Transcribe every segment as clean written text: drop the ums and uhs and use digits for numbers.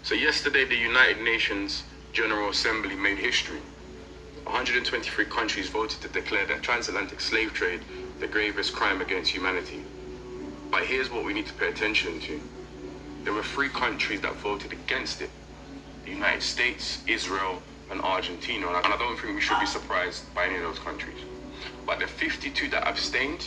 So yesterday, the United Nations General Assembly made history. 123 countries voted to declare that transatlantic slave trade the gravest crime against humanity. But here's what we need to pay attention to. There were 3 countries that voted against it: the United States, Israel, and Argentina. And I don't think we should be surprised by any of those countries. But the 52 that abstained,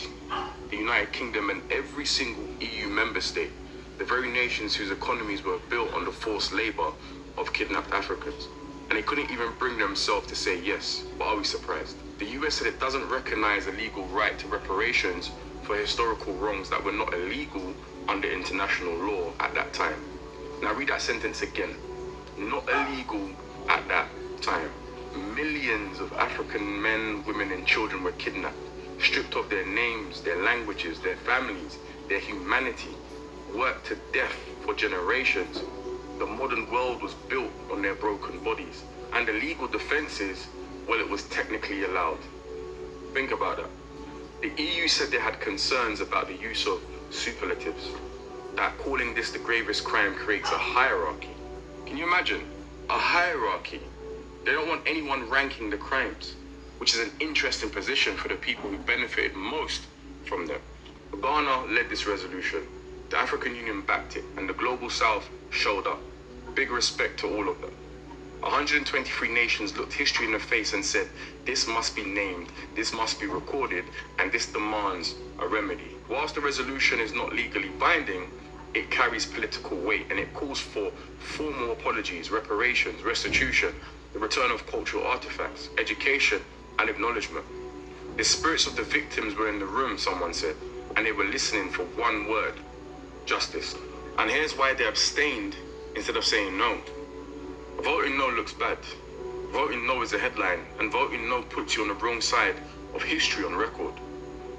the United Kingdom and every single EU member state, the very nations whose economies were built on the forced labor of kidnapped Africans. And they couldn't even bring themselves to say yes. But are we surprised? The US said it doesn't recognize a legal right to reparations for historical wrongs that were not illegal under international law at that time. Now read that sentence again. Not illegal at that time. Millions of African men, women, and children were kidnapped, stripped of their names, their languages, their families, their humanity, worked to death for generations. The modern world was built on their broken bodies. And the legal defense is, well, it was technically allowed. Think about that. The EU said they had concerns about the use of superlatives, that calling this the gravest crime creates a hierarchy. Can you imagine? A hierarchy. They don't want anyone ranking the crimes, which is an interesting position for the people who benefited most from them. Ghana led this resolution. The African Union backed it, and the Global South showed up. Big respect to all of them. 123 nations looked history in the face and said, this must be named, this must be recorded, and this demands a remedy. Whilst the resolution is not legally binding, it carries political weight, and it calls for formal apologies, reparations, restitution, the return of cultural artifacts, education, and acknowledgement. The spirits of the victims were in the room, someone said, and they were listening for one word: justice. And here's why they abstained instead of saying no. Voting no looks bad. Voting no is a headline, and voting no puts you on the wrong side of history on record.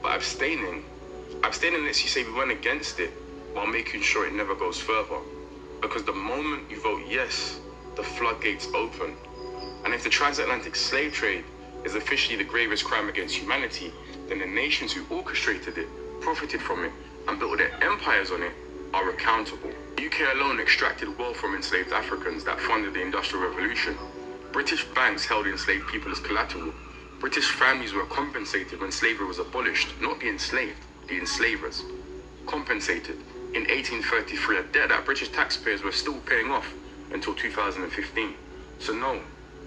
But abstaining lets you say we went against it while making sure it never goes further. Because the moment you vote yes, the floodgates open. And if the transatlantic slave trade is officially the gravest crime against humanity, then the nations who orchestrated it, profited from it, and built their empires on it are accountable. The UK alone extracted wealth from enslaved Africans that funded the Industrial Revolution. British banks held enslaved people as collateral. British families were compensated when slavery was abolished, not the enslaved, the enslavers. Compensated in 1833, a debt that British taxpayers were still paying off until 2015. So no,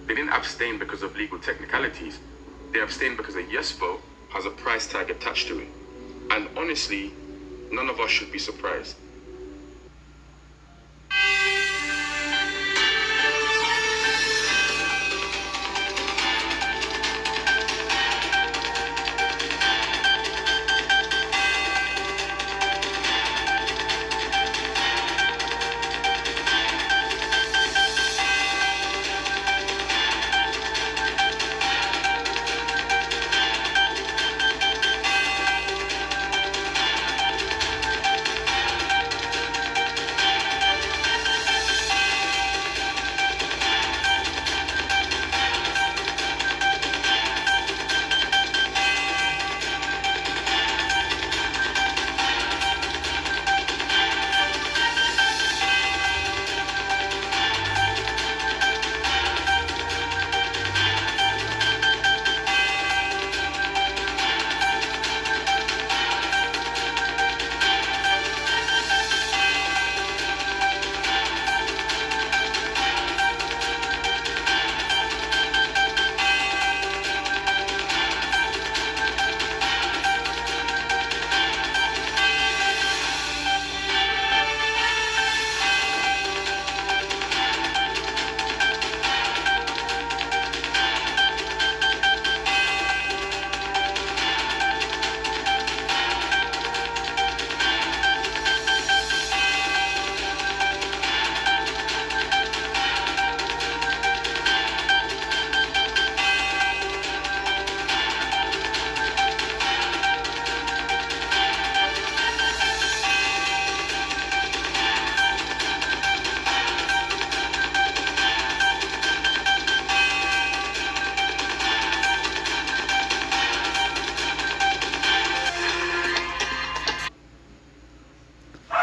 they didn't abstain because of legal technicalities. They abstained because a yes vote has a price tag attached to it. And honestly, none of us should be surprised.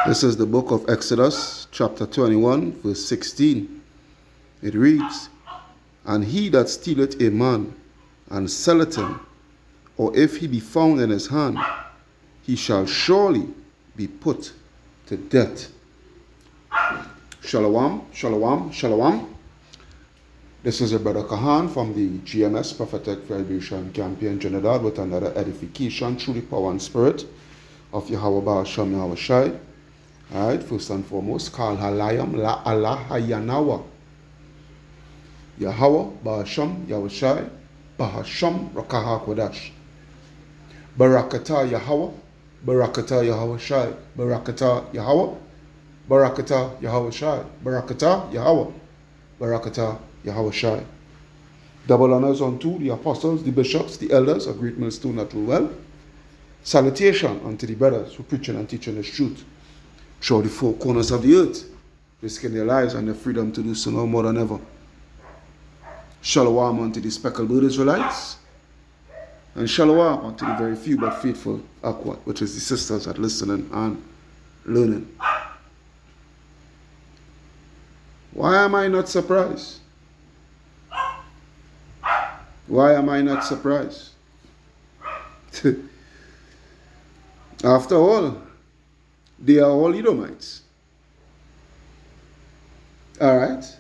This is the book of Exodus, chapter 21, verse 16. It reads, "And he that stealeth a man, and selleth him, or if he be found in his hand, he shall surely be put to death." Shalom, shalom, shalom. This is your brother Kahan from the GMS Prophetic Vibration Campaign Trinidad with another edification through the power and spirit of Yahweh Ba'asham Yahweh Shai. Alright, first and foremost, Kal Halayam La Allah Hayanawa. Yahweh Ba'asham Yahweh Shai, Ba'asham Rakaha Kodash. Barakata Yahweh, Barakata Yahweh Shai, Barakata Yahweh, Barakata Yahweh Shai, Barakata Yahweh, Barakata Yahweh Shai. Double honors unto the apostles, the bishops, the elders, a great millstone that will well. Salutation unto the brothers who preaching and teaching this truth throughout the four corners of the earth, risking their lives and their freedom to do so no more than ever. Shalom unto the speckled bird Israelites, and shalom unto the very few but faithful Akwat, which is the sisters that listening and learning. Why am I not surprised? Why am I not surprised? After all, they are all Edomites. Alright?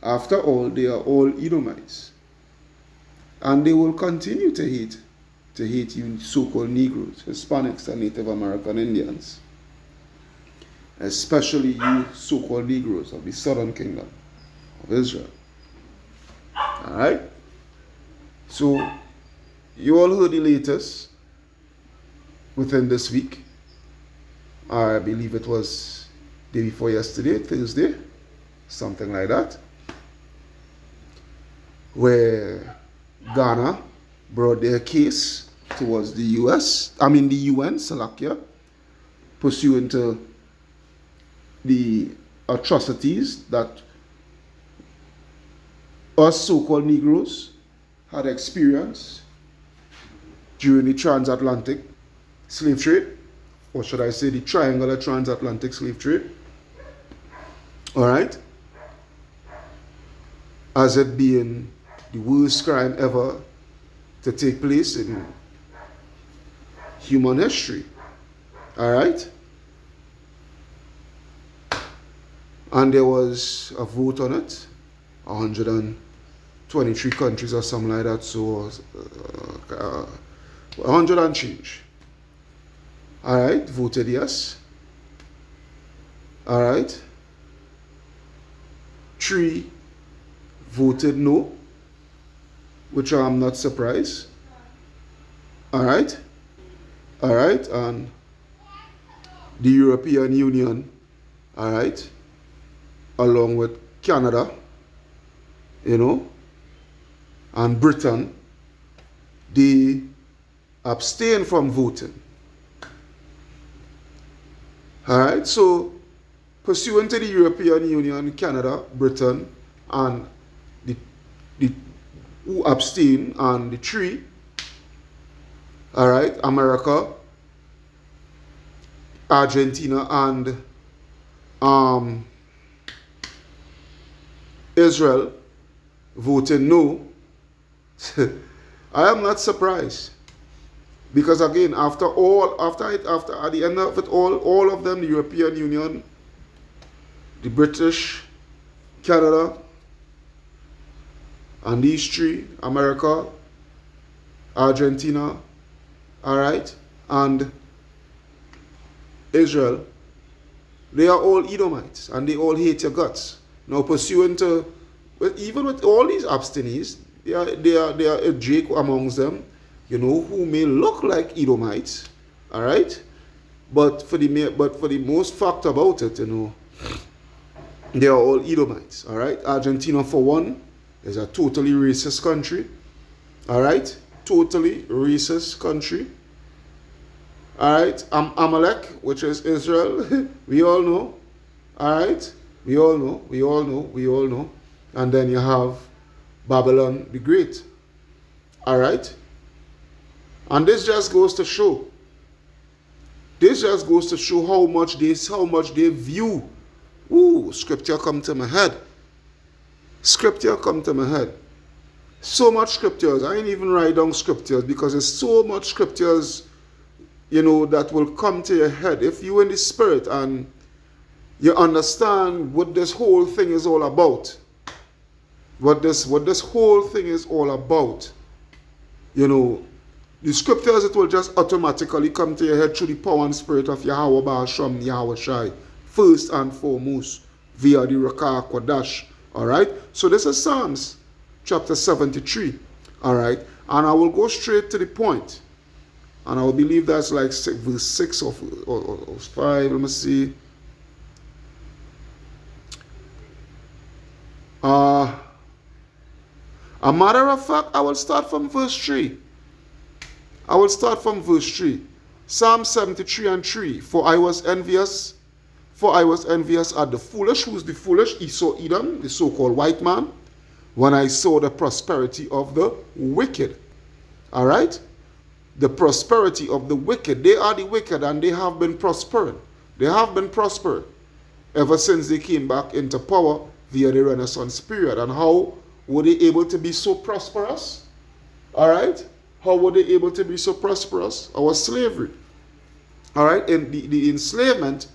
After all, they are all Edomites. And they will continue to hate you so-called Negroes, Hispanics, and Native American Indians. Especially you so-called Negroes of the Southern Kingdom of Israel. Alright? So, you all heard the latest within this week. I believe it was day before yesterday, Thursday, something like that, where Ghana brought their case towards the UN, Salakia, pursuant to the atrocities that us so-called Negroes had experienced during the transatlantic slave trade, or should I say the triangular transatlantic slave trade. Alright? As it being the worst crime ever to take place in human history. Alright? And there was a vote on it, 123 countries or something like that, so 100 and change. Alright, voted yes. Alright. 3 voted no, which I'm not surprised. Alright. Alright, and the European Union, alright, along with Canada, and Britain, they abstain from voting. Alright, so pursuant to the European Union, Canada, Britain, and the who abstain, and the 3, alright, America, Argentina, and Israel voted no. I am not surprised, because again, at the end of it all of them, the European Union, the British, Canada, and these 3, America, Argentina, alright, and Israel, they are all Edomites, and they all hate your guts. Now, pursuant to, even with all these abstainees, there are a Jake amongst them, who may look like Edomites, all right, but for the most fact about it, they are all Edomites, all right. Argentina, for one, is a totally racist country, all right, totally racist country. All right, Amalek, which is Israel, we all know. All right, we all know. And then you have Babylon the Great. All right, and this just goes to show how much they view Ooh, scripture come to my head. Scripture come to my head. So much scriptures. I ain't even write down scriptures because there's so much scriptures, that will come to your head. If you in the spirit and you understand what this whole thing is all about, what this whole thing is all about, the scriptures, it will just automatically come to your head through the power and spirit of Yahweh Ba'asham Yahweh Shai, first and foremost, via the Rakah Kodash. Alright? So this is Psalms chapter 73. Alright? And I will go straight to the point. And I will believe that's like verse 6 or 5. Let me see. A matter of fact, I will start from verse 3. I will start from verse 3. Psalm 73 and 3. For I was envious at the foolish. Who's the foolish? Esau Edom, the so-called white man. When I saw the prosperity of the wicked. Alright? The prosperity of the wicked. They are the wicked and they have been prospering. They have been prospering ever since they came back into power via the Renaissance period. And how were they able to be so prosperous? Alright? How were they able to be so prosperous? Our slavery. Alright? In the enslavement,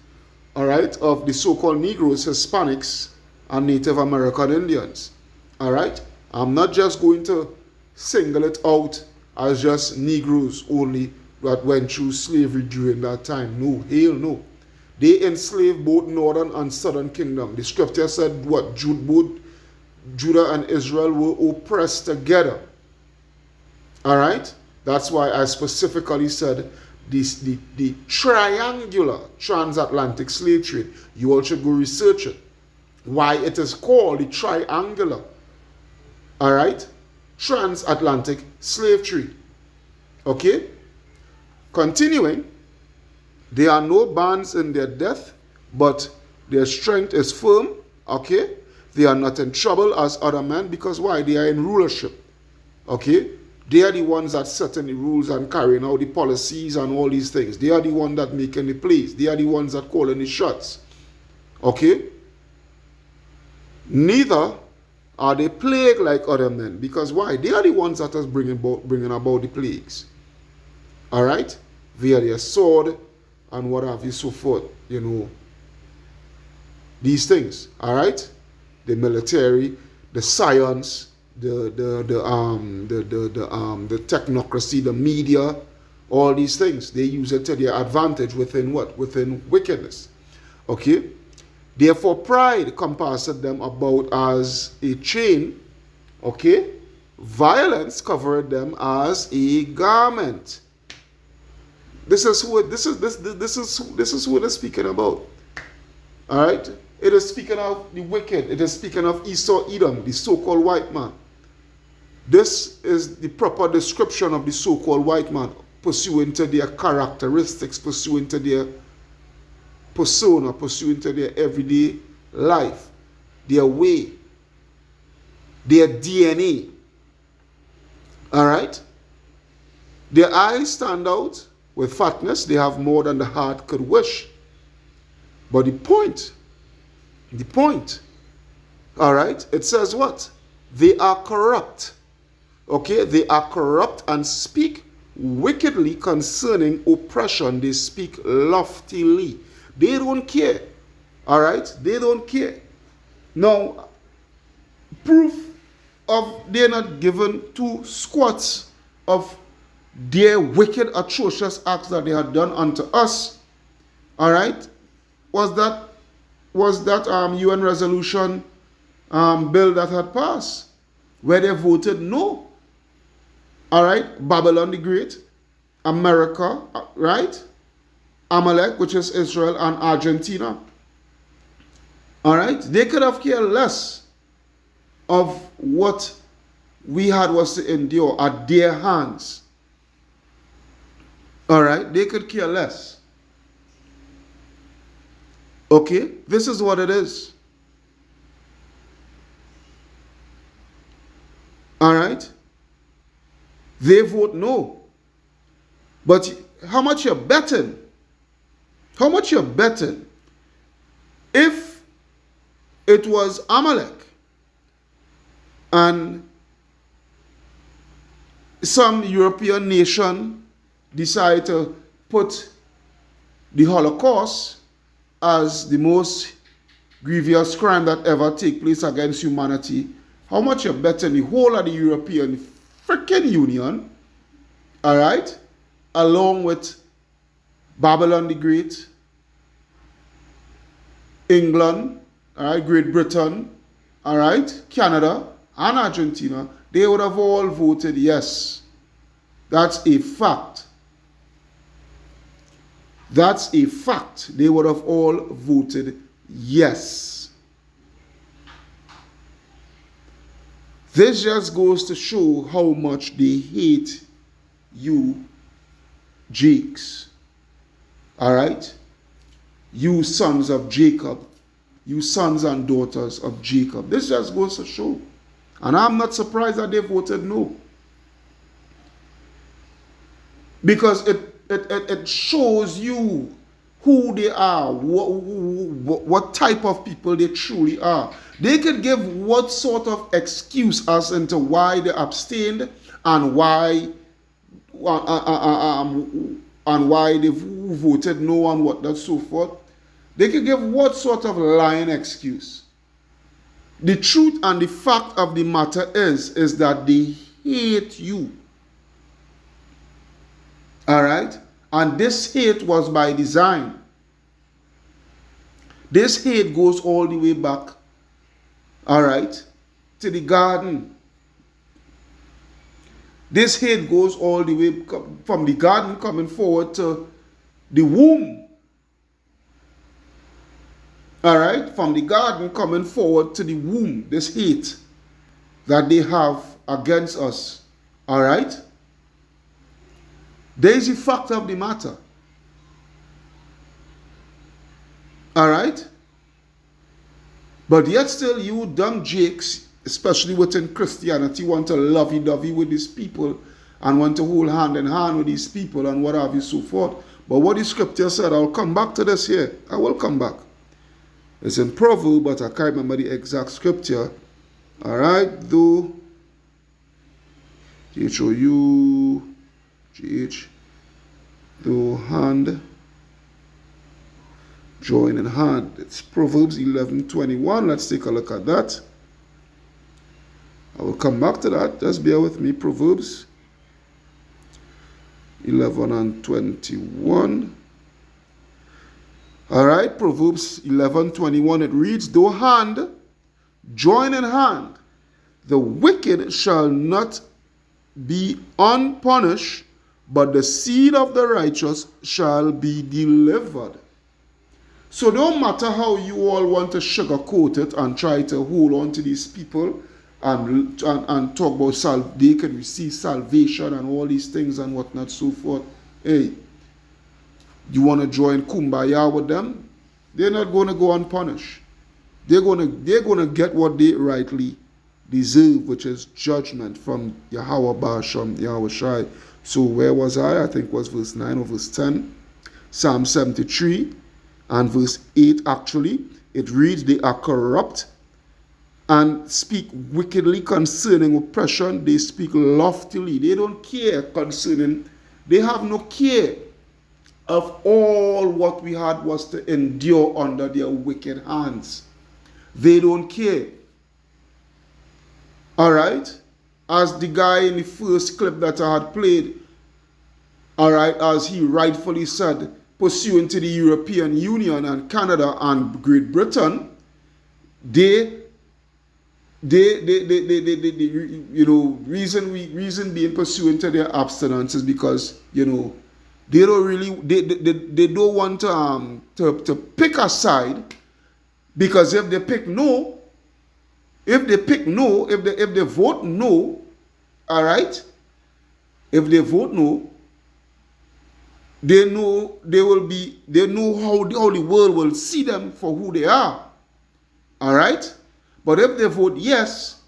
alright, of the so-called Negroes, Hispanics, and Native American Indians. Alright? I'm not just going to single it out as just Negroes only that went through slavery during that time. No, hell no. They enslaved both northern and southern kingdom. The scripture said what? Judah and Israel were oppressed together. Alright? That's why I specifically said the triangular transatlantic slave trade. You all should go research it. Why it is called the triangular, alright, transatlantic slave trade. Okay? Continuing, there are no bands in their death, but their strength is firm. Okay? They are not in trouble as other men because why? They are in rulership. Okay? They are the ones that setting the rules and carrying out the policies and all these things. They are the ones that making the plays. They are the ones that calling the shots. Okay? Neither are they plagued like other men. Because why? They are the ones that is bringing about the plagues. Alright? Via their sword and what have you, so forth. These things. Alright? The military, the science, the technocracy, the media, all these things. They use it to their advantage within what? Within wickedness. Okay? Therefore, pride compasseth them about as a chain. Okay? Violence covered them as a garment. This is who it is speaking about. All right? It is speaking of the wicked. It is speaking of Esau Edom, the so-called white man. This is the proper description of the so-called white man, pursuant to their characteristics, pursuant to their persona, pursuant to their everyday life, their way, their DNA. All right? Their eyes stand out with fatness. They have more than the heart could wish. But the point, all right, it says what? They are corrupt. Okay, they are corrupt and speak wickedly concerning oppression. They speak loftily. They don't care. All right, they don't care. Now, proof of they're not given two squats of their wicked, atrocious acts that they had done unto us. All right, was that UN resolution bill that had passed, where they voted no. All right, Babylon the Great, America, right? Amalek, which is Israel, and Argentina. All right, they could have cared less of what we had was to endure at their hands. All right, they could care less. Okay, this is what it is. All right, they vote no. But how much you're betting? How much you're betting? If it was Amalek. And some European nation decided to put the Holocaust as the most grievous crime that ever take place against humanity. How much you bet in the whole of the European freaking Union, all right, along with Babylon the Great, England, all right, Great Britain, all right, Canada, and Argentina, they would have all voted yes. That's a fact. That's a fact. They would have all voted yes. This just goes to show how much they hate you, Jakes. All right? You sons of Jacob. You sons and daughters of Jacob. This just goes to show. And I'm not surprised that they voted no. Because it shows you who they are, what type of people they truly are. They could give what sort of excuse as into why they abstained and why they voted no and what that so forth. They could give what sort of lying excuse. The truth and the fact of the matter is that they hate you. All right? And this hate was by design. This hate goes all the way back, all right, to the garden. This hate goes all the way from the garden coming forward to the womb. All right? From the garden coming forward to the womb. This hate that they have against us. All right? There is a fact of the matter. All right? But yet still you dumb jakes, especially within Christianity, want to lovey-dovey with these people and want to hold hand in hand with these people and what have you so forth. But what the scripture said, I'll come back to this here. I will come back. It's in Proverbs, but I can't remember the exact scripture. All right? Though, G-H, though hand, join in hand. It's Proverbs 11:21. Let's take a look at that. I will come back to that. Just bear with me. Proverbs 11:21. All right, Proverbs 11:21. It reads, though hand join in hand, the wicked shall not be unpunished, but the seed of the righteous shall be delivered. So no matter how you all want to sugarcoat it and try to hold on to these people and talk about they can receive salvation and all these things and whatnot, so forth. Hey, you want to join kumbaya with them? They're not going to go unpunished. They're going to get what they rightly deserve, which is judgment from Yahweh Basham, Yahweh Shai. So where was I? I think it was verse 9 or verse 10. Psalm 73 and verse 8 actually. It reads, they are corrupt and speak wickedly concerning oppression. They speak loftily. They don't care concerning, they have no care of all what we had was to endure under their wicked hands. They don't care. All right? As the guy in the first clip that I had played, all right, as he rightfully said, pursuant to the European Union and Canada and Great Britain, they you know, reason being pursuant to their abstinence is because, you know, they don't really, they don't want to pick a side, because if they pick no, if they vote no, all right, if they vote no, they know how the world will see them for who they are, all right. But if they vote yes,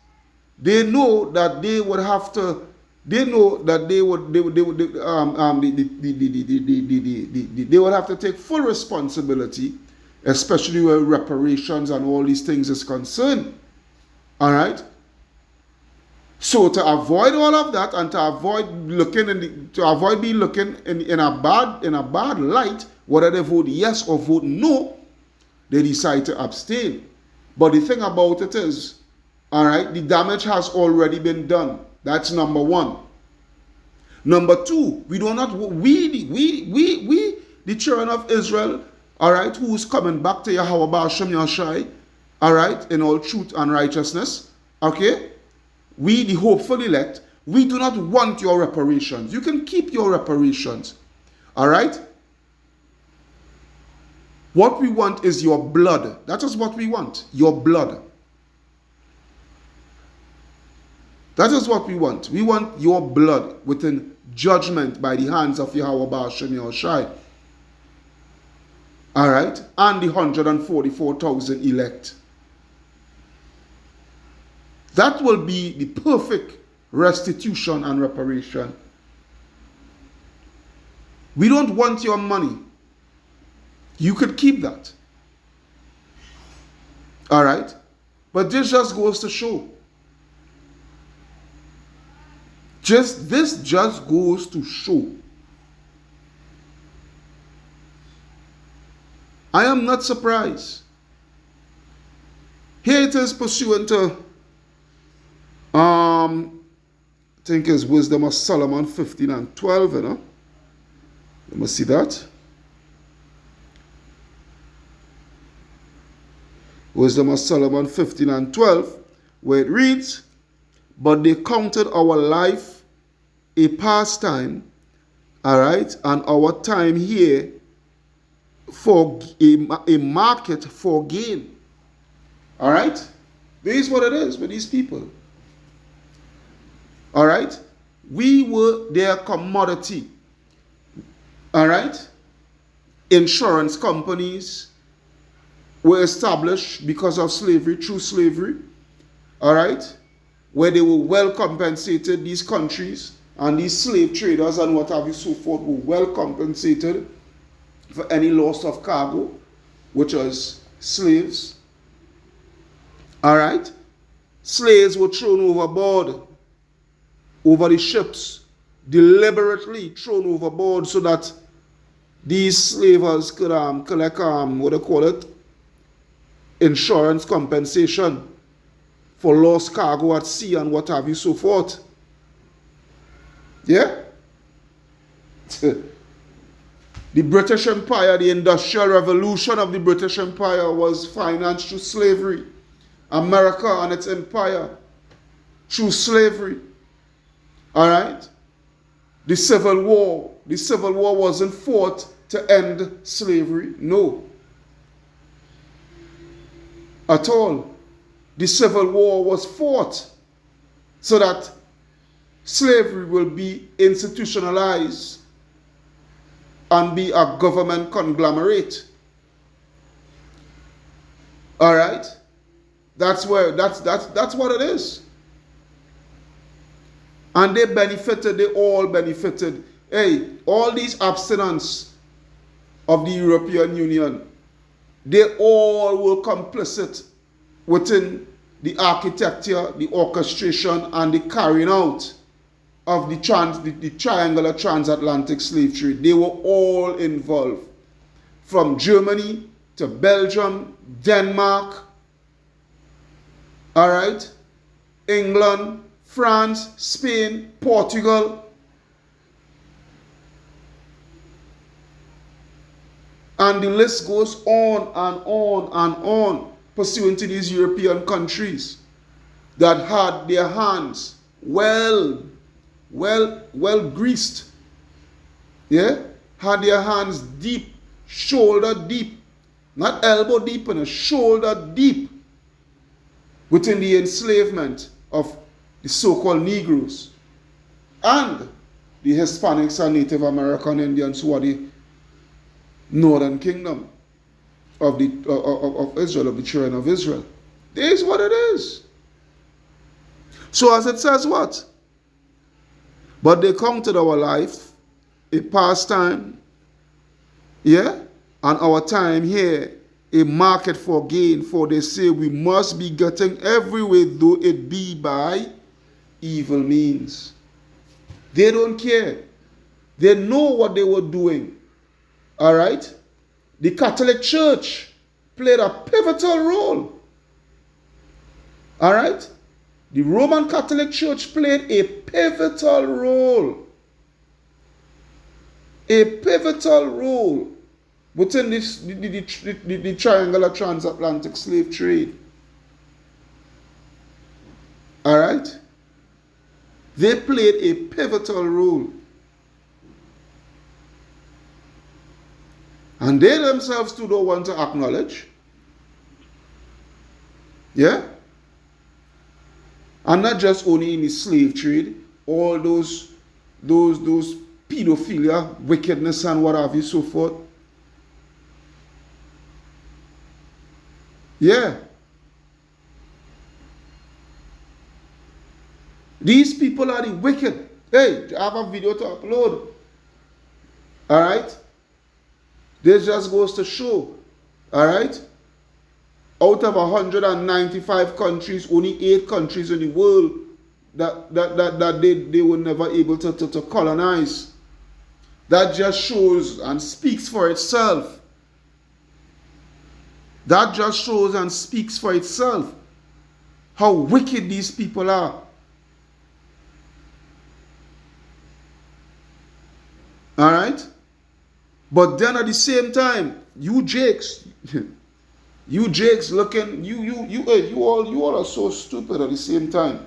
they know that they would have to. They know that they would have to take full responsibility especially where reparations and all these things is concerned. All right. So to avoid all of that and to avoid being looking in a bad light, whether they vote yes or vote no, they decide to abstain. But the thing about it is, all right, the damage has already been done. That's number one. Number two, we, the children of Israel, all right, who's coming back to Yahweh Ba'ashem Yashai, all right, in all truth and righteousness, okay, we, the hopeful elect, we do not want your reparations. You can keep your reparations, all right? What we want is your blood. That is what we want, your blood. That is what we want. We want your blood within judgment by the hands of Yahweh Ba'ashem Yahushai. All right? And the 144,000 elect. That will be the perfect restitution and reparation. We don't want your money. You could keep that. All right? But this just goes to show. This just goes to show. I am not surprised. Here it is pursuant to, I think it's Wisdom of Solomon 15 and 12, you know. Let me see that. Wisdom of Solomon 15 and 12, where it reads, "But they counted our life a pastime, all right, and our time here for a market for gain." All right? This is what it is with these people. All right? We were their commodity. All right? Insurance companies were established because of slavery, through slavery. All right? Where they were well compensated, these countries and these slave traders and what have you so forth were well compensated for any loss of cargo, which was slaves. All right? Slaves were thrown overboard, over the ships, deliberately thrown overboard so that these slavers could collect, what do you call it, insurance compensation for lost cargo at sea and what have you so forth. Yeah? The British Empire, the Industrial Revolution of the British Empire was financed through slavery. America and its empire through slavery. All right? The Civil War wasn't fought to end slavery. No. At all. The Civil War was fought so that slavery will be institutionalized and be a government conglomerate. All right? That's what it is. And they all benefited. Hey, all these abstinence of the European Union, they all were complicit within the architecture, the orchestration, and the carrying out of the triangular transatlantic slave trade. They were all involved. From Germany to Belgium, Denmark, all right, England, France, Spain, Portugal, and the list goes on and on and on, pursuant to these European countries that had their hands well greased, yeah, had their hands deep, shoulder deep, not elbow deep, and a shoulder deep within the enslavement of the so-called Negroes and the Hispanics and Native American Indians who are the northern kingdom of Israel, of the children of Israel. This is what it is. So as it says what? But they counted our life a pastime, yeah, and our time here a market for gain, for they say we must be getting every way, though it be by evil means. They don't care. They know what they were doing. All right? The Catholic Church played a pivotal role. All right? The Roman Catholic Church played a pivotal role. A pivotal role within this, the triangular transatlantic slave trade. All right? They played a pivotal role. And they themselves too don't want to acknowledge. Yeah? And not just only in the slave trade, all those pedophilia, wickedness and what have you, so forth. Yeah. These people are the wicked. Hey, I have a video to upload. All right? This just goes to show. All right? Out of 195 countries, only 8 countries in the world that they were never able to colonize. That just shows and speaks for itself. That just shows and speaks for itself how wicked these people are. All right? But then at the same time, you Jakes, you Jakes looking, you all are so stupid at the same time,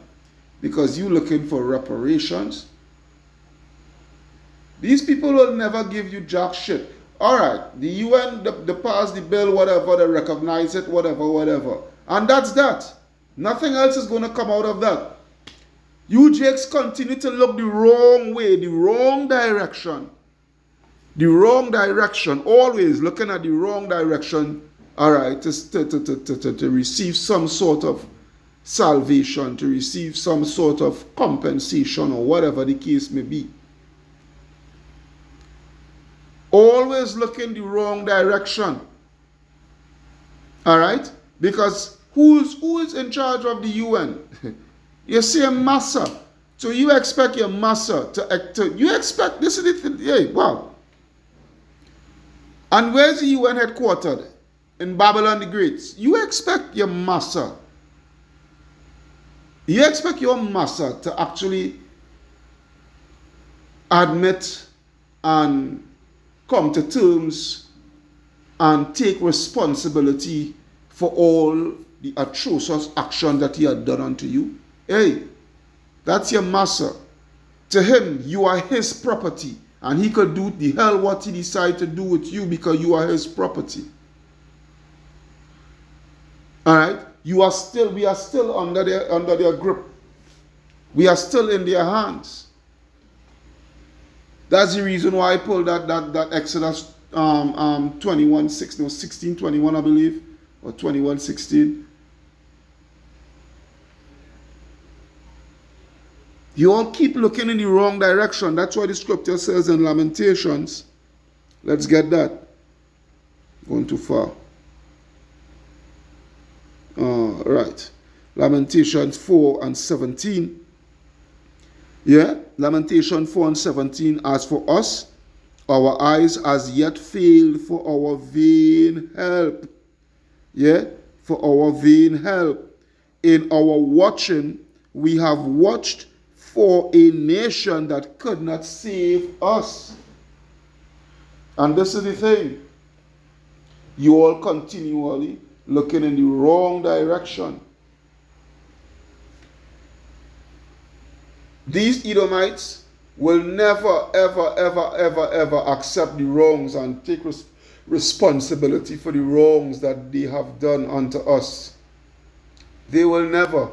because you looking for reparations. These people will never give you jack shit. All right, the UN, they pass the bill, whatever, they recognize it, whatever. And that's that. Nothing else is going to come out of that. You Jakes continue to look the wrong way, the wrong direction. The wrong direction, always looking at the wrong direction, all right, to receive some sort of salvation, to receive some sort of compensation or whatever the case may be. Always looking the wrong direction. All right? Because who is in charge of the UN? You see a massa. So you expect your massa to you expect, this is the thing, hey, wow. And where's the UN headquartered? In Babylon the Great. You expect your massa. You expect your massa to actually admit and come to terms and take responsibility for all the atrocious action that he had done unto you. Hey, that's your massa. To him, you are his property. And he could do the hell what he decide to do with you because you are his property. All right? We are still under their grip. We are still in their hands. That's the reason why I pulled that Exodus 16:21, I believe, or 21:16. You all keep looking in the wrong direction. That's why the scripture says in Lamentations. Let's get that. Going too far. Right. Lamentations 4:17. Yeah. Lamentation 4:17. As for us, our eyes as yet failed for our vain help. Yeah. For our vain help. In our watching, we have watched for a nation that could not save us. And this is the thing. You all continually looking in the wrong direction. These Edomites will never, ever accept the wrongs and take responsibility for the wrongs that they have done unto us. They will never.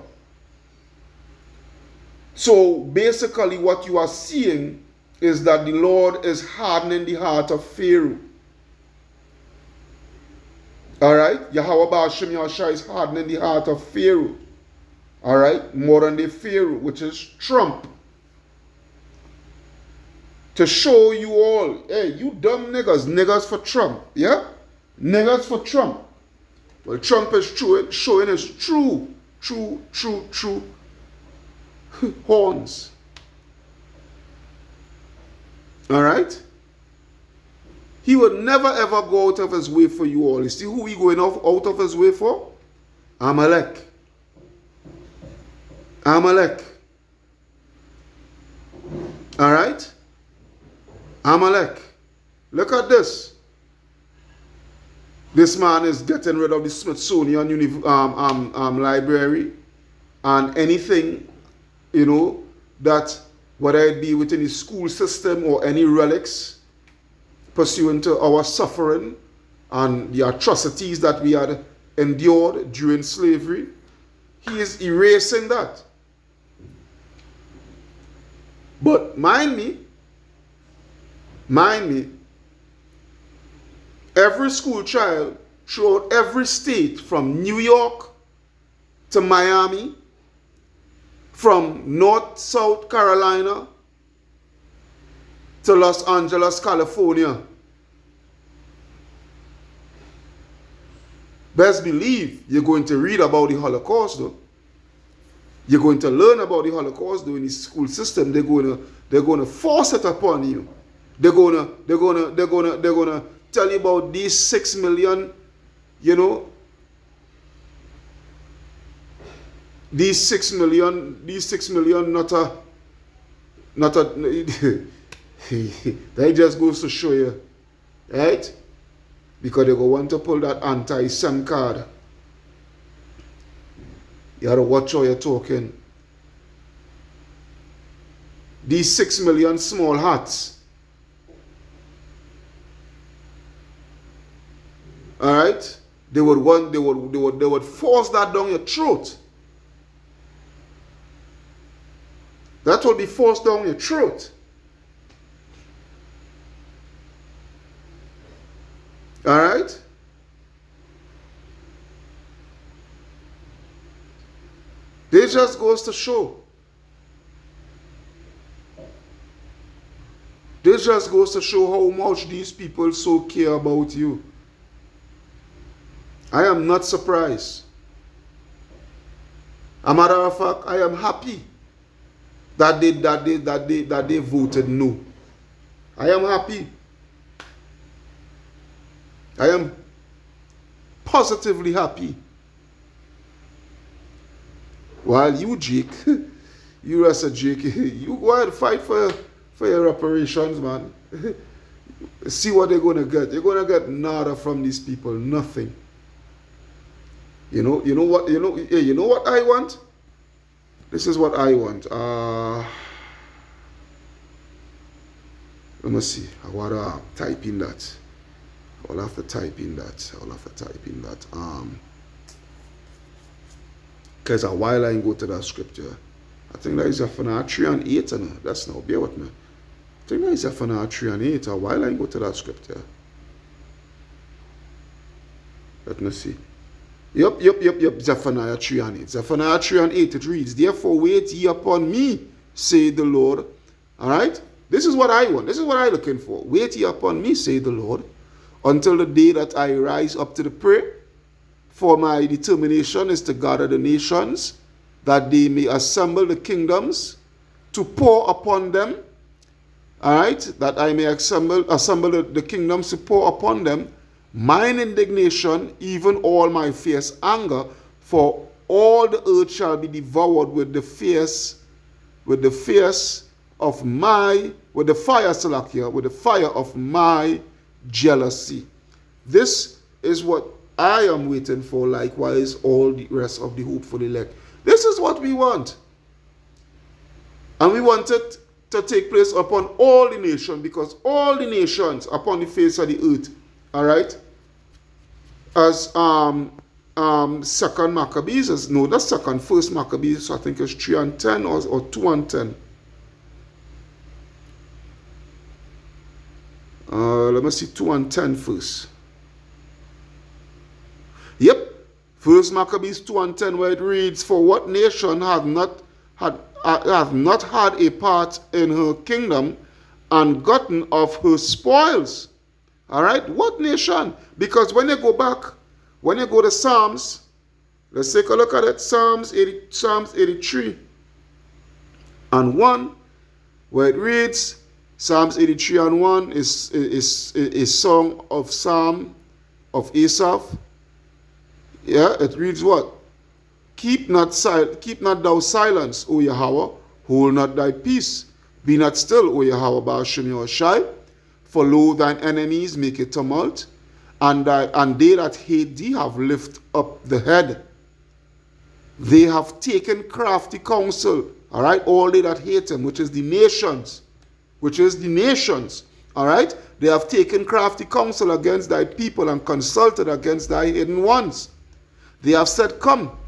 So basically what you are seeing is that the Lord is hardening the heart of Pharaoh. All right? Yahweh Ba'ashem Yahushua is hardening the heart of Pharaoh. All right? Modern day Pharaoh, which is Trump. To show you all, hey, you dumb niggas, niggas for Trump. Yeah? Niggas for Trump. Well, Trump is showing his true horns. All right? He would never ever go out of his way for you all. You see who he going out of his way for? Amalek. Amalek. All right? Amalek. Look at this. This man is getting rid of the Smithsonian Library and anything, you know, that whether it be within the school system or any relics pursuant to our suffering and the atrocities that we had endured during slavery, he is erasing that. But mind me, every school child throughout every state from New York to Miami, from North, South Carolina to Los Angeles, California, best believe you're going to read about the Holocaust though. You're going to learn about the Holocaust though in the school system. They're going to force it upon you. They're going to tell you about these 6 million, you know, these 6 million not a that just goes to show you, right? Because they go want to pull that anti-Sem card. You gotta watch how you're talking. These 6 million small hats. All right? They would force that down your throat. That would be forced down your throat. All right? This just goes to show. This just goes to show how much these people so care about you. I am not surprised. A matter of fact, I am happy that they voted no. I am happy. I am positively happy. While you, Jake, you as a Jake, you go ahead and fight for your reparations, man. See what they're going to get. You're going to get nada from these people. Nothing. You know what I want? This is what I want. Let me see. I want to type in that. I'll have to type in that. Because a while I go to that scripture. I think that is a 3 and 8. And that's now, bear with me. I think that is a 3 and 8. A while I go to that scripture. Let me see. Yep. Zephaniah 3 and 8. Zephaniah 3 and 8, it reads, "Therefore wait ye upon me, say the Lord." All right? This is what I want. This is what I'm looking for. Wait ye upon me, say the Lord, until the day that I rise up to the prey. For my determination is to gather the nations, that they may assemble the kingdoms, to pour upon them. All right? That I may assemble the kingdoms to pour upon them mine indignation, even all my fierce anger, for all the earth shall be devoured with the fire, of my jealousy. This is what I am waiting for, likewise all the rest of the hopeful elect. This is what we want. And we want it to take place upon all the nations, because all the nations upon the face of the earth, all right, as second Maccabees, first Maccabees, so I think it's 3 and 10 or 2 and 10. Let me see 2 and 10 first. Yep, first Maccabees 2 and 10, where it reads, "For what nation hath not had a part in her kingdom, and gotten of her spoils?" All right, what nation? Because when you go back when you go to Psalms, let's take a look at it. Psalms 83 and 1, where it reads, Psalms 83 and 1 is song of Psalm of Asaph. Yeah, it reads what? Keep not thou silence, O Yahweh, hold not thy peace. Be not still, O Yahweh, Ba'ashem Yahushai, for lo, thine enemies make a tumult, and they that hate thee have lifted up the head. They have taken crafty counsel, all right, all they that hate him, which is the nations, all right, they have taken crafty counsel against thy people and consulted against thy hidden ones. They have said, come,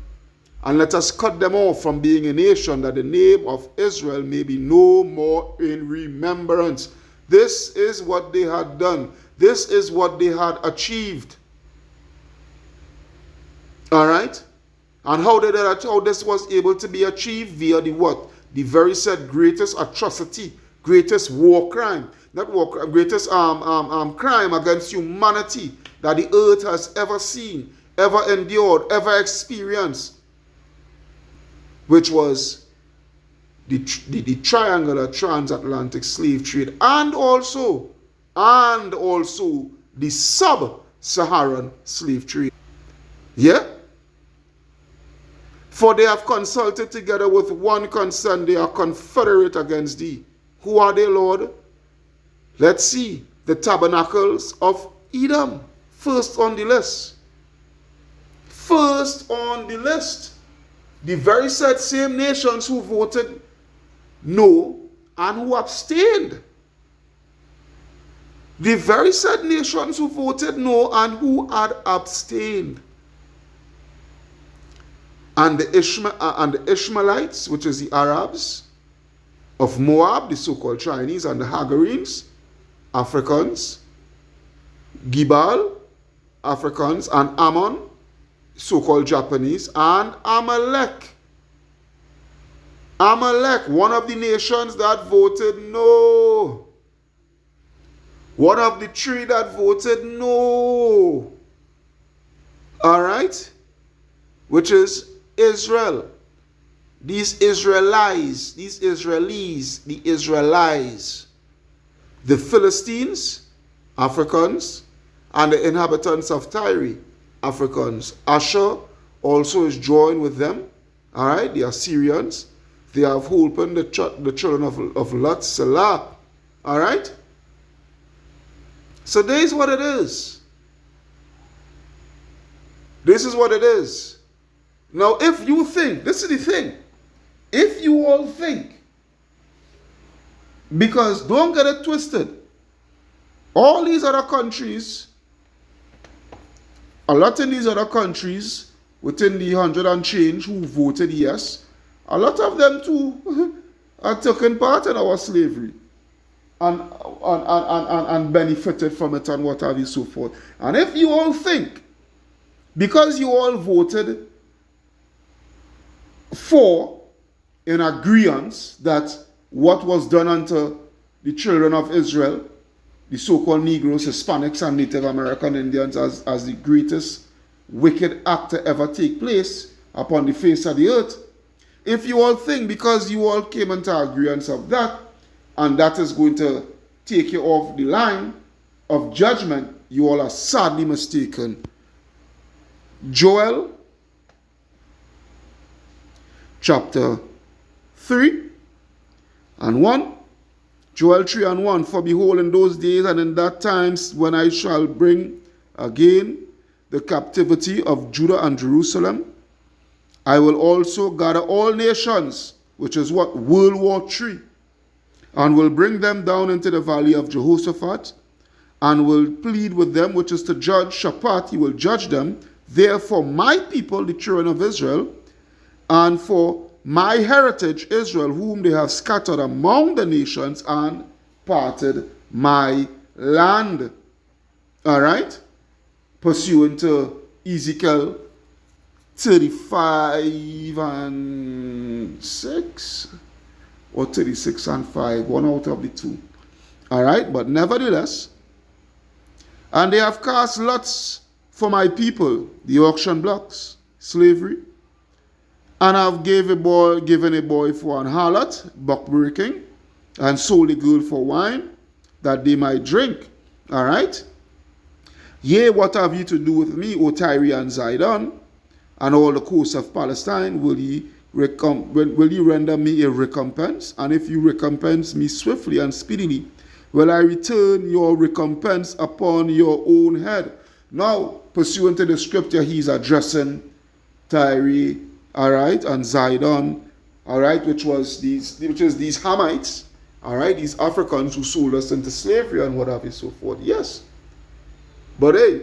and let us cut them off from being a nation, that the name of Israel may be no more in remembrance. This is what they had done. This is what they had achieved. All right? And how this was able to be achieved? Via the what? The very said greatest atrocity, greatest war crime, not war crime, greatest crime against humanity that the earth has ever seen, ever endured, ever experienced, which was the triangular transatlantic slave trade, and also the sub-Saharan slave trade. Yeah? For they have consulted together with one consent, they are confederate against thee. Who are they, Lord? Let's see. The tabernacles of Edom, first on the list. First on the list. The very said same nations who voted no and who abstained. The very said nations who voted no and who had abstained. And the Ishmaelites, which is the Arabs of Moab, the so-called Chinese, and the Hagarenes, Africans, Gibal, Africans, and Ammon, so-called Japanese, and Amalek. Amalek, one of the nations that voted no. One of the three that voted no. All right? Which is Israel. These Israelites, the Israelites, the Philistines, Africans, and the inhabitants of Tyre, Africans. Asher also is joined with them. All right, the Assyrians. They have opened the children of Lot, Selah. All right. So this is what it is. This is what it is. Now, if you think, this is the thing. If you all think, because don't get it twisted, all these other countries, a lot in these other countries, within the 100 and change who voted yes, a lot of them too are taking part in our slavery and benefited from it and what have you, so forth. And if you all think, because you all voted for in agreement that what was done unto the children of Israel, the so-called Negroes, Hispanics, and Native American Indians as the greatest wicked act to ever take place upon the face of the earth, if you all think because you all came into agreement of that, and that is going to take you off the line of judgment, you all are sadly mistaken. Joel chapter 3 and 1. Joel 3 and 1. For behold, in those days and in that times, when I shall bring again the captivity of Judah and Jerusalem, I will also gather all nations, which is what? World War III, and will bring them down into the valley of Jehoshaphat, and will plead with them, which is to judge Shaphat. He will judge them. Therefore, my people, the children of Israel, and for my heritage, Israel, whom they have scattered among the nations and parted my land. All right? Pursuant to Ezekiel 35 and 6, or 36 and 5, one out of the two. All right? But nevertheless, and they have cast lots for my people the auction blocks, slavery, and I have given a boy for an harlot, buckbreaking, and sold a girl for wine, that they might drink. All right? Yea, what have ye to do with me, O Tyre and Zidon, and all the coasts of Palestine? Will ye render me a recompense? And if you recompense me swiftly and speedily, will I return your recompense upon your own head? Now, pursuant to the scripture, he's addressing Tyre, all right, and Zidon, all right, which is these Hamites, all right, these Africans who sold us into slavery and whatever so forth. Yes. But hey,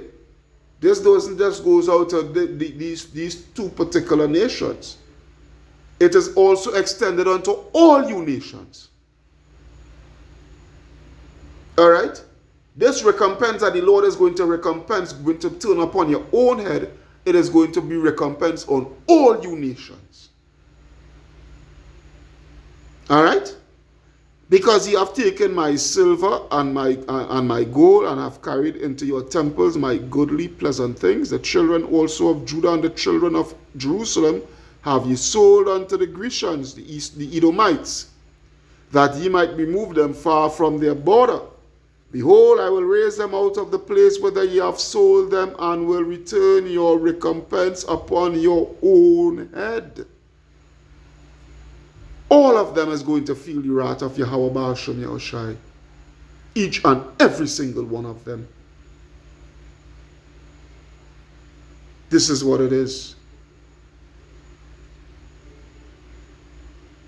this doesn't just goes out to these two particular nations. It is also extended unto all you nations. All right? This recompense that the Lord is going to turn upon your own head, it is going to be recompense on all you nations. All right? Because ye have taken my silver and my gold, and have carried into your temples my goodly pleasant things. The children also of Judah and the children of Jerusalem have ye sold unto the Grecians, the Edomites, that ye might remove them far from their border. Behold, I will raise them out of the place whither ye have sold them, and will return your recompense upon your own head. All of them is going to feel the wrath of Yahweh Ba'ashem Yahushai. Each and every single one of them. This is what it is.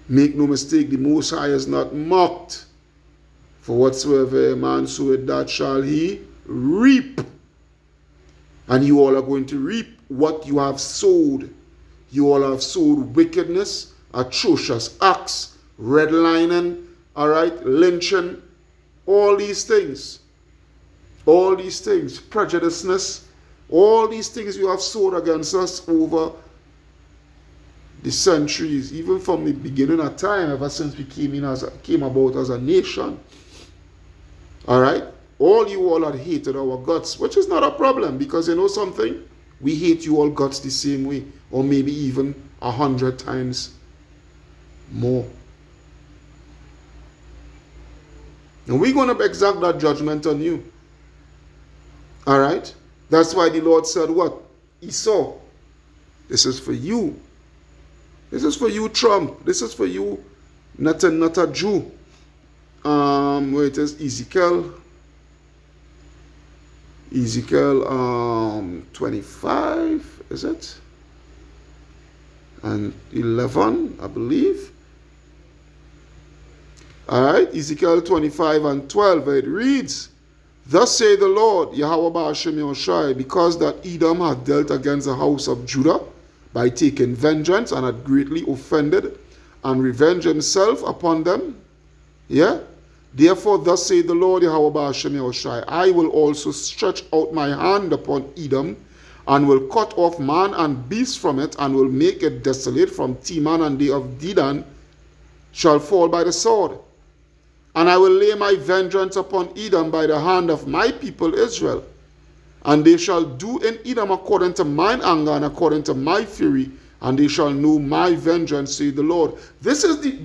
Make no mistake, the Most High is not mocked. For whatsoever a man soweth, that shall he reap. And you all are going to reap what you have sowed. You all have sowed wickedness, atrocious acts, redlining, all right, lynching, all these things, prejudiceness, all these things you have sowed against us over the centuries, even from the beginning of time, ever since we came about as a nation. All right, all you all had hated our guts, which is not a problem, because you know something, we hate you all guts the same way, or maybe even 100 times more. And we're going to exact that judgment on you. All right? That's why the Lord said what? Esau, this is for you. This is for you, Trump. This is for you, not a Jew. Where it is Ezekiel 25, is it? And 11, I believe. Alright, Ezekiel 25 and 12, it reads, Thus say the Lord, Yahweh Ba'ashem Yahushai, because that Edom hath dealt against the house of Judah by taking vengeance, and had greatly offended, and revenged himself upon them. Yeah? Therefore, thus say the Lord, Yahweh Ba'ashem Yahushai, I will also stretch out my hand upon Edom, and will cut off man and beast from it, and will make it desolate from Teman, and they of Dedan shall fall by the sword. And I will lay my vengeance upon Edom by the hand of my people Israel. And they shall do in Edom according to mine anger and according to my fury, and they shall know my vengeance, say the Lord. This is the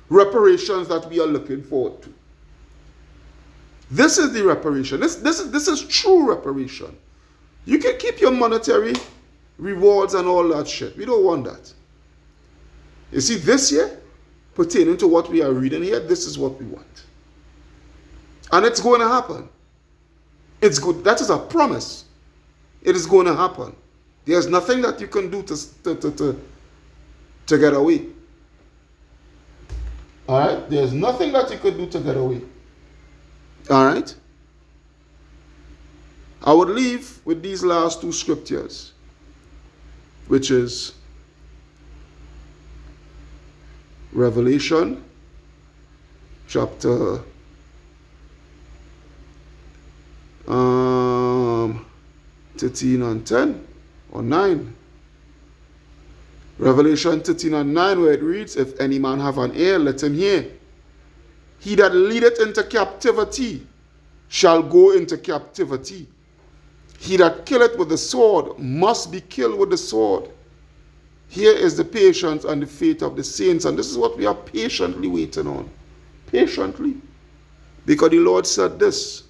reparations that we are looking forward to. This is the reparation. This is true reparation. You can keep your monetary rewards and all that shit. We don't want that. You see, this year, pertaining to what we are reading here, this is what we want. And it's going to happen. It's good. That is a promise. It is going to happen. There's nothing that you can do to get away. All right? There's nothing that you could do to get away. All right? I would leave with these last two scriptures, which is Revelation chapter 13 and 10 or 9. Revelation 13 and 9, where it reads, If any man have an ear, let him hear. He that leadeth into captivity shall go into captivity. He that killeth with the sword must be killed with the sword. Here is the patience and the faith of the saints, and this is what we are patiently waiting on. Patiently. Because the Lord said this.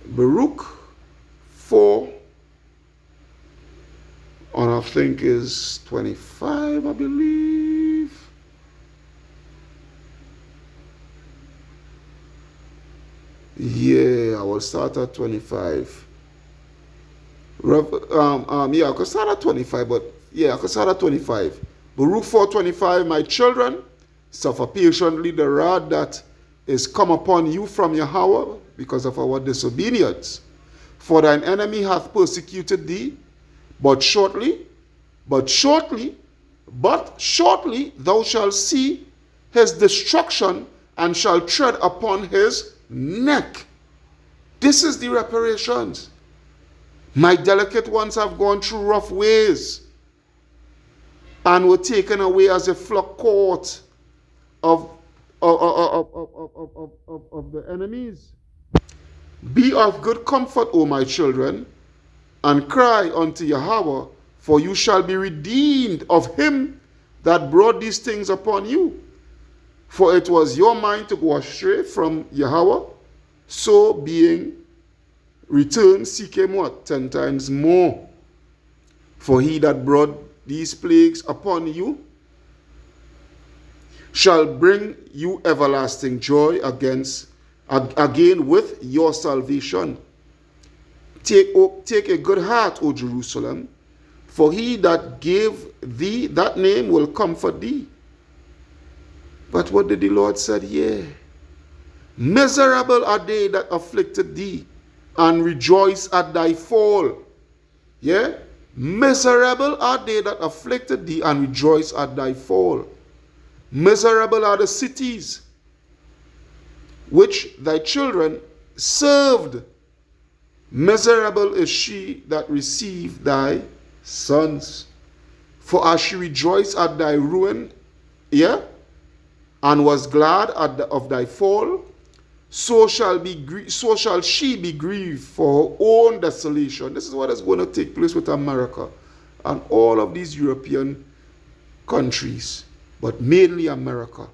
Baruch 4, and I think is 25, I believe. Yeah, I will start at 25. Yeah, I could start at 25, but yeah, I could start at 25. Baruch 4:25, my children, suffer patiently the wrath that is come upon you from Yahweh because of our disobedience. For thine enemy hath persecuted thee, but shortly thou shalt see his destruction and shalt tread upon his neck. This is the reparations. My delicate ones have gone through rough ways and were taken away as a flock caught of the enemies. Be of good comfort, O my children, and cry unto Yahweh, for you shall be redeemed of him that brought these things upon you. For it was your mind to go astray from Yahweh, so being returned, seek him what? 10 times more. For he that brought these plagues upon you shall bring you everlasting joy again with your salvation. Take a good heart, O Jerusalem, for he that gave thee that name will comfort thee. But what did the Lord say here? Miserable are they that afflicted thee, and rejoice at thy fall. Yeah? Miserable are they that afflicted thee, and rejoice at thy fall. Miserable are the cities which thy children served. Miserable is she that received thy sons. For as she rejoiced at thy ruin, yeah, and was glad of thy fall, so shall she be grieved for her own desolation. This is what is going to take place with America and all of these European countries, but mainly America.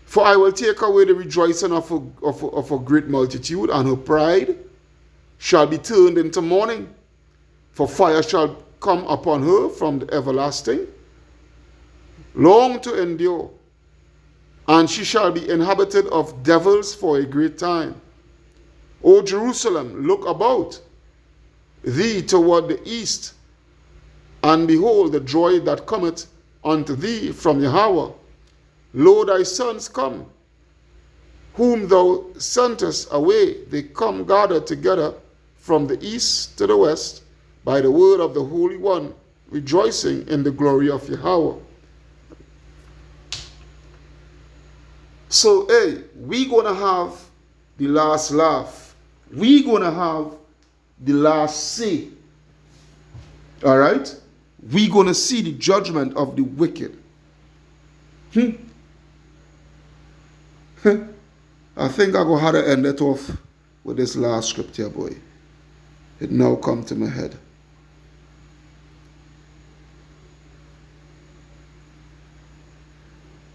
For I will take away the rejoicing of a great multitude, and her pride shall be turned into mourning. For fire shall come upon her from the everlasting, long to endure. And she shall be inhabited of devils for a great time. O Jerusalem, look about thee toward the east, and behold the joy that cometh unto thee from Yahweh. Lo, thy sons come, whom thou sentest away. They come gathered together from the east to the west by the word of the Holy One, rejoicing in the glory of Yahweh. So, hey, we're going to have the last laugh. We're going to have the last say. All right? We're going to see the judgment of the wicked. I think I'm going to have to end it off with this last scripture, boy. It now come to my head.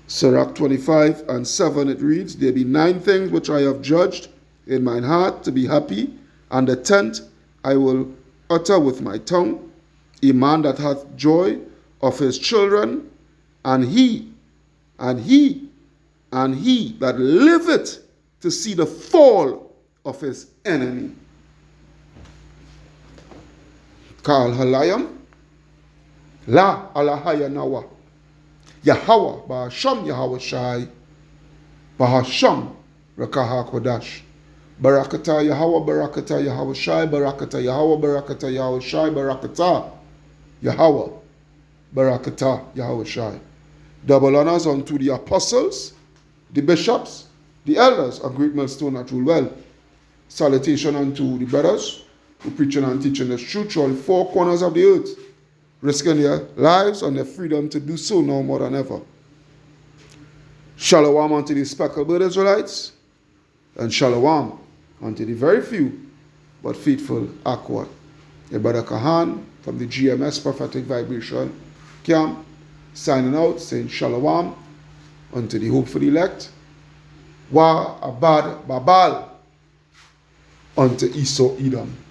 Sirach 25:7, it reads, There be 9 things which I have judged in mine heart to be happy, and the 10th I will utter with my tongue. A man that hath joy of his children, and he that liveth to see the fall of his enemy. Kal halayam, la alahaya nawa. Yahweh, Bahasham Yahweh Shai, Bahasham Rakaha Kodash. Barakata Yahweh, Barakata Yahweh Shai, Barakata Yahweh, Barakata Yahweh Shai, Barakata Yahweh, Barakata Yahweh Shai. Double honors unto the apostles, the bishops, the elders of Great Millstone Natural Well. Salutation unto the brothers who preaching and teaching the truth to all 4 corners of the earth, risking their lives and their freedom to do so now more than ever. Shalom unto the speckled bird Israelites, and shalom unto the very few but faithful Akwat. Your brother Kahan from the GMS Prophetic Vibration Camp, signing out, saying shalom unto the hopeful elect. Wa abad babal unto Esau Edom.